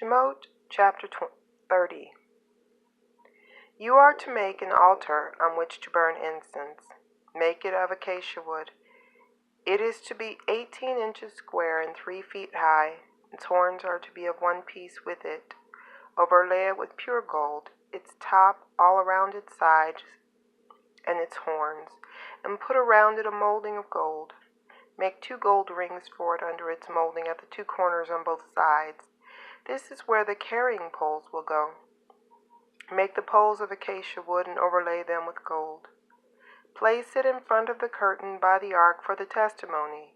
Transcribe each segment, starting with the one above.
Shemot, chapter 30. You are to make an altar on which to burn incense. Make it of acacia wood. It is to be 18 inches square and 3 feet high. Its horns are to be of one piece with it. Overlay it with pure gold, its top all around its sides and its horns, and put around it a molding of gold. Make 2 gold rings for it under its molding at the 2 corners on both sides. This is where the carrying poles will go. Make the poles of acacia wood and overlay them with gold. Place it in front of the curtain by the ark for the testimony,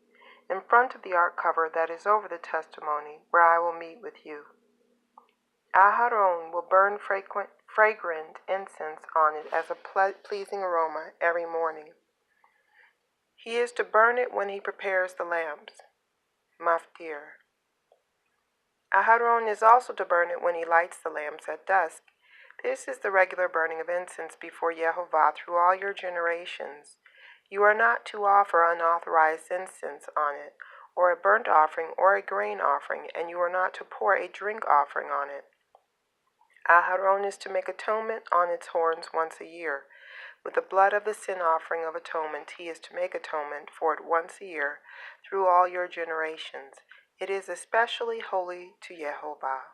in front of the ark cover that is over the testimony, where I will meet with you. Aharon will burn fragrant incense on it as a pleasing aroma every morning. He is to burn it when he prepares the lamps. Maftir. Aharon is also to burn it when he lights the lamps at dusk. This is the regular burning of incense before Yehovah through all your generations. You are not to offer unauthorized incense on it, or a burnt offering or a grain offering, and you are not to pour a drink offering on it. Aharon is to make atonement on its horns once a year. With the blood of the sin offering of atonement, he is to make atonement for it once a year through all your generations. It is especially holy to Yehovah.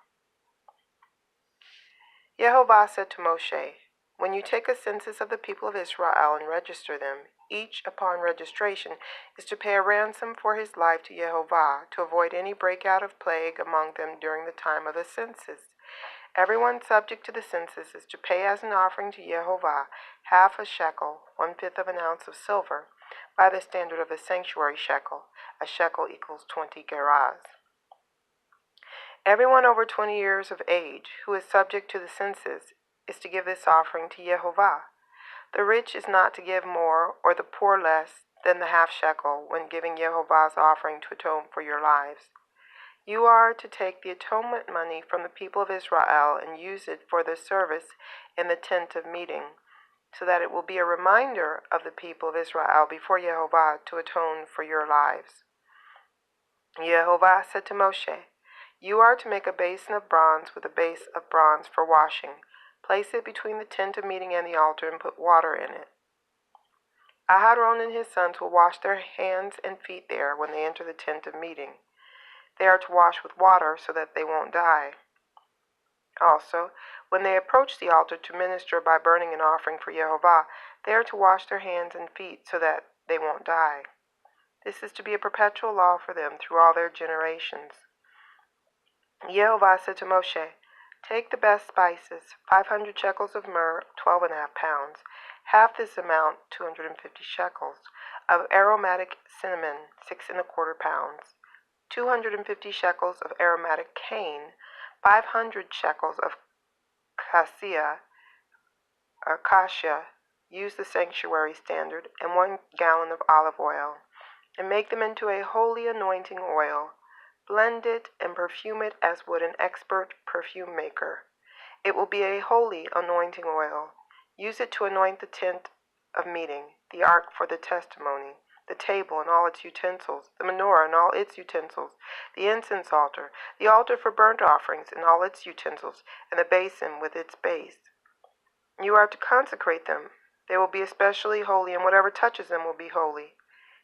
Yehovah said to Moshe, when you take a census of the people of Israel and register them, each upon registration is to pay a ransom for his life to Yehovah to avoid any breakout of plague among them during the time of the census. Everyone subject to the census is to pay as an offering to Yehovah half a shekel, 1/5 of an ounce of silver, by the standard of the sanctuary shekel. A shekel equals 20 gerahs. Everyone over 20 years of age who is subject to the census is to give this offering to Yehovah. The rich is not to give more, or the poor less, than the half shekel when giving Yehovah's offering to atone for your lives. You are to take the atonement money from the people of Israel and use it for the service in the tent of meeting, so that it will be a reminder of the people of Israel before Yehovah to atone for your lives. Yehovah said to Moshe, you are to make a basin of bronze with a base of bronze for washing. Place it between the tent of meeting and the altar and put water in it. Aharon and his sons will wash their hands and feet there when they enter the tent of meeting. They are to wash with water so that they won't die. Also, when they approach the altar to minister by burning an offering for Yehovah, they are to wash their hands and feet so that they won't die. This is to be a perpetual law for them through all their generations. Yehovah said to Moshe, take the best spices, 500 shekels of myrrh, 12.5 pounds, half this amount, 250 shekels, of aromatic cinnamon, 6.25 pounds, 250 shekels of aromatic cane, 500 shekels of cassia, use the sanctuary standard, and 1 gallon of olive oil, and make them into a holy anointing oil. Blend it and perfume it as would an expert perfume maker. It will be a holy anointing oil. Use it to anoint the tent of meeting, the ark for the testimony, the table and all its utensils, the menorah and all its utensils, the incense altar, the altar for burnt offerings and all its utensils, and the basin with its base. You are to consecrate them. They will be especially holy, and whatever touches them will be holy.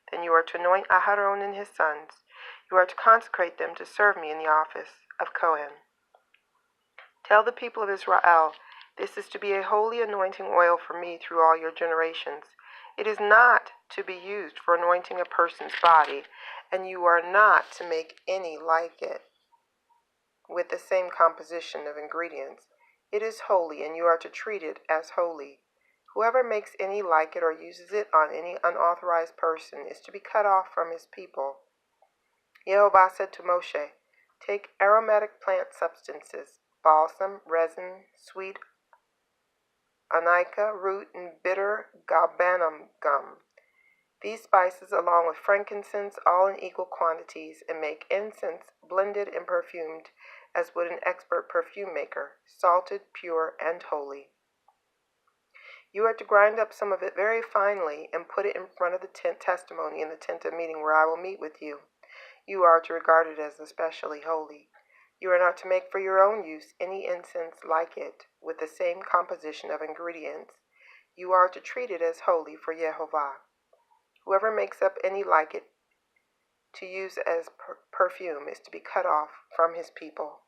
Then you are to anoint Aharon and his sons. You are to consecrate them to serve me in the office of Kohen. Tell the people of Israel, this is to be a holy anointing oil for me through all your generations. It is not to be used for anointing a person's body, and you are not to make any like it with the same composition of ingredients. It is holy, and you are to treat it as holy. Whoever makes any like it or uses it on any unauthorized person is to be cut off from his people. Yehovah said to Moshe, take aromatic plant substances, balsam, resin, sweet onycha root, and bitter galbanum gum. These spices, along with frankincense, all in equal quantities, and make incense blended and perfumed as would an expert perfume maker, salted, pure, and holy. You are to grind up some of it very finely and put it in front of the tent testimony in the tent of meeting where I will meet with you. You are to regard it as especially holy. You are not to make for your own use any incense like it, with the same composition of ingredients. You are to treat it as holy for Yehovah. Whoever makes up any like it to use as perfume is to be cut off from his people.